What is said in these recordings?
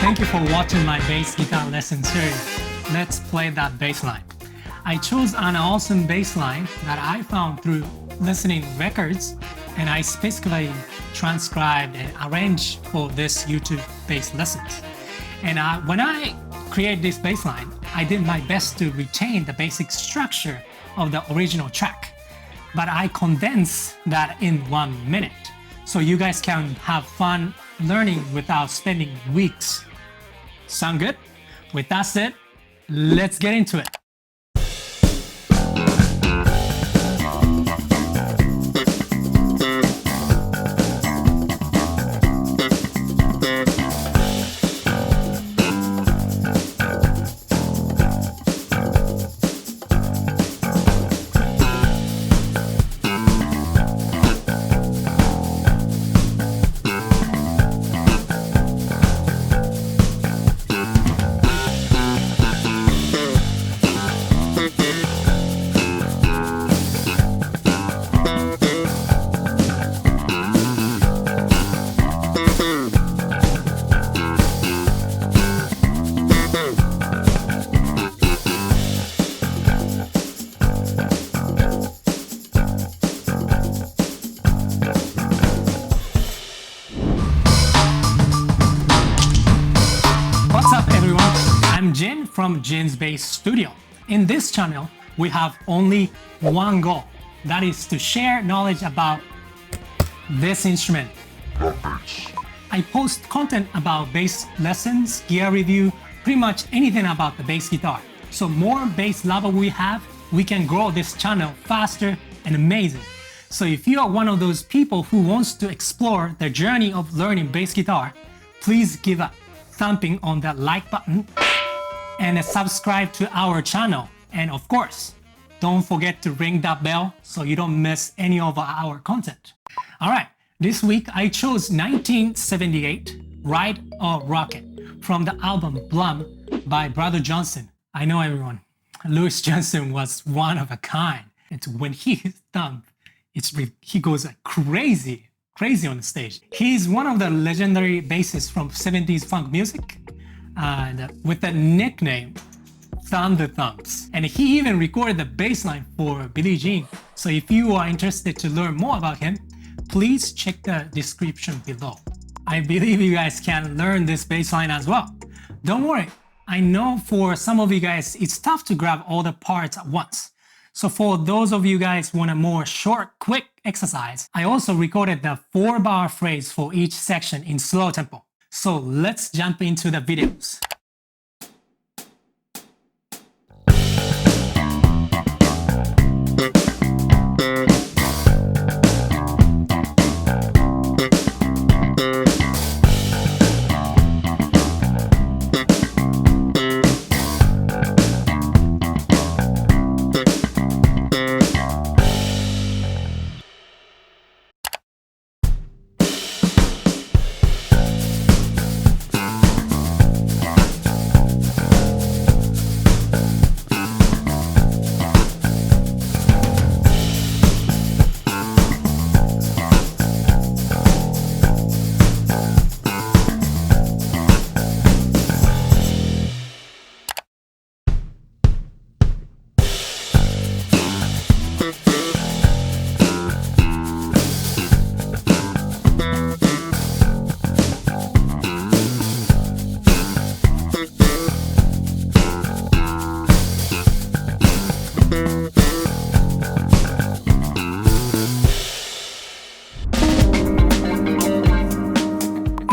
Thank you for watching my bass guitar lesson series. Let's play that bass line. I chose an awesome bass line that I found through listening records, and I specifically transcribed and arranged for this YouTube bass lessons. And when I create this bass line, I did my best to retain the basic structure of the original track, but I condensed that in 1 minute, so you guys can have fun learning without spending weeks. Sound good? With that said, let's get into it. I'm Jin from Jin's Bass Studio. In this channel, we have only one goal. That is to share knowledge about this instrument. I post content about bass lessons, gear review, pretty much anything about the bass guitar. So more bass lover we have, we can grow this channel faster and amazing. So if you are one of those people who wants to explore the journey of learning bass guitar, please give a thumping on that like button and subscribe to our channel. And of course, don't forget to ring that bell so you don't miss any of our content. All right, this week I chose 1978 Ride or Rocket from the album Blam by Brother Johnson. I know everyone, Louise Johnson was one of a kind. And when he thumped, he goes like crazy on the stage. He's one of the legendary bassists from 70s funk music, with the nickname Thunder Thumps. And he even recorded the bass line for Billie Jean. So if you are interested to learn more about him, please check the description below. I believe you guys can learn this bass line as well. Don't worry, I know for some of you guys, it's tough to grab all the parts at once. So for those of you guys who want a more short, quick exercise, I also recorded the 4-bar phrase for each section in slow tempo. So let's jump into the videos.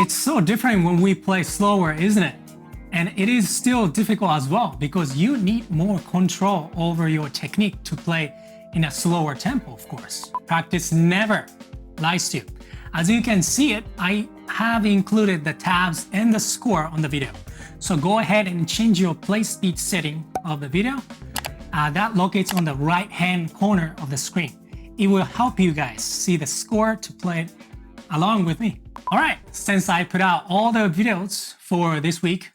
It's so different when we play slower, isn't it? And it is still difficult as well because you need more control over your technique to play in a slower tempo, of course. Practice never lies to you. As you can see it, I have included the tabs and the score on the video. So go ahead and change your play speed setting of the video. That locates on the right-hand corner of the screen. It will help you guys see the score to play it along with me. All right, since I put out all the videos for this week,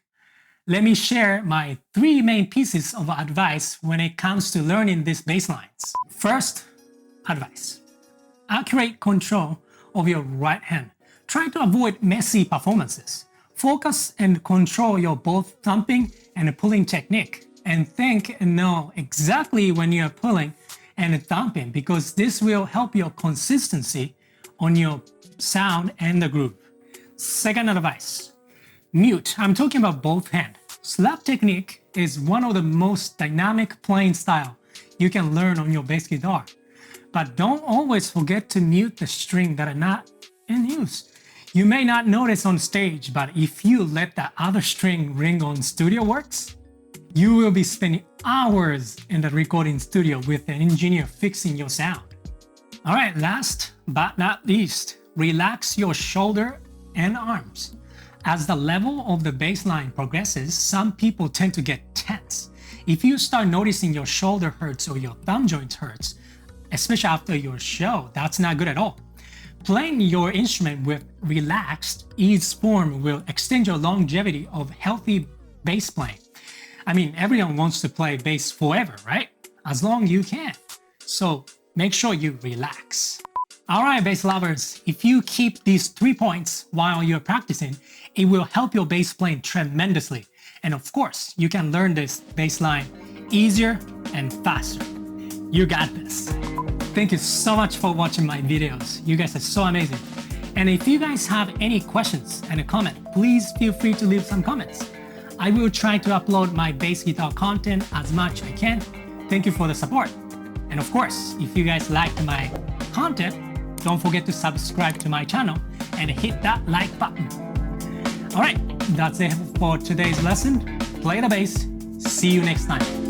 let me share my 3 main pieces of advice when it comes to learning these bass lines. First, advice. Accurate control of your right hand. Try to avoid messy performances. Focus and control your both thumping and pulling technique, and think and know exactly when you're pulling and thumping, because this will help your consistency on your sound and the groove. Second advice, mute. I'm talking about both hands. Slap technique is one of the most dynamic playing style you can learn on your bass guitar. But don't always forget to mute the strings that are not in use. You may not notice on stage, but if you let the other string ring on studio works, you will be spending hours in the recording studio with an engineer fixing your sound. All right, last but not least, relax your shoulder and arms. As the level of the bass line progresses, some people tend to get tense. If you start noticing your shoulder hurts or your thumb joint hurts, especially after your show, that's not good at all. Playing your instrument with relaxed, ease form will extend your longevity of healthy bass playing. I mean, everyone wants to play bass forever, right? As long as you can. So make sure you relax. All right, bass lovers, if you keep these 3 points while you're practicing, it will help your bass playing tremendously. And of course, you can learn this bass line easier and faster. You got this. Thank you so much for watching my videos. You guys are so amazing. And if you guys have any questions and a comment, please feel free to leave some comments. I will try to upload my bass guitar content as much as I can. Thank you for the support. And of course, if you guys liked my content, don't forget to subscribe to my channel and hit that like button. All right, that's it for today's lesson. Play the bass. See you next time.